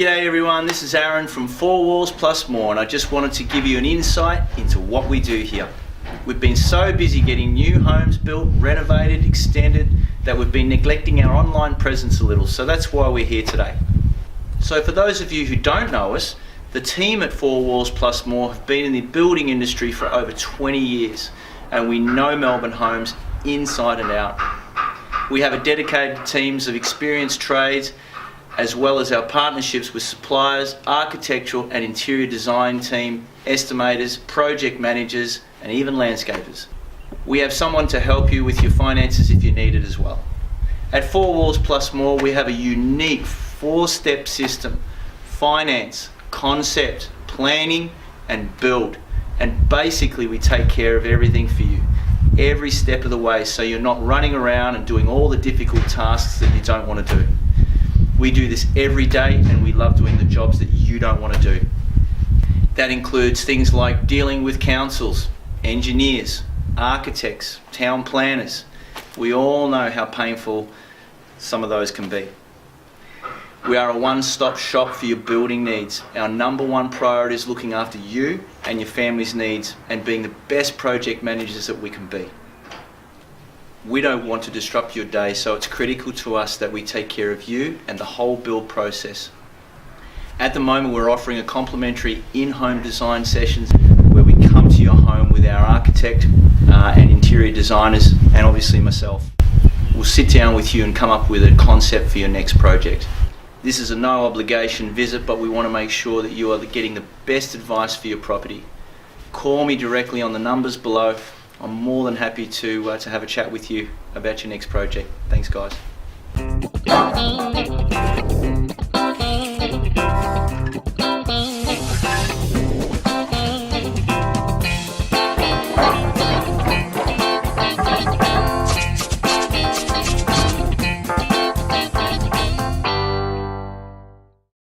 G'day everyone, this is Aaron from 4Walls+More, and I just wanted to give you an insight into what we do here. We've been so busy getting new homes built, renovated, extended, that we've been neglecting our online presence a little, so that's why we're here today. So for those of you who don't know us, the team at 4Walls+More have been in the building industry for over 20 years, and we know Melbourne homes inside and out. We have a dedicated teams of experienced trades, as well as our partnerships with suppliers, architectural and interior design team, estimators, project managers, and even landscapers. We have someone to help you with your finances if you need it as well. At 4Walls+More, we have a unique 4-step system: finance, concept, planning, and build. And basically we take care of everything for you, every step of the way, so you're not running around and doing all the difficult tasks that you don't want to do. We do this every day, and we love doing the jobs that you don't want to do. That includes things like dealing with councils, engineers, architects, town planners. We all know how painful some of those can be. We are a one-stop shop for your building needs. Our number one priority is looking after you and your family's needs and being the best project managers that we can be. We don't want to disrupt your day, so it's critical to us that we take care of you and the whole build process. At the moment, we're offering a complimentary in-home design sessions where we come to your home with our architect and interior designers, and obviously myself. We'll sit down with you and come up with a concept for your next project. This is a no obligation visit, but we want to make sure that you are getting the best advice for your property. Call me directly on the numbers below. I'm more than happy to have a chat with you about your next project. Thanks, guys.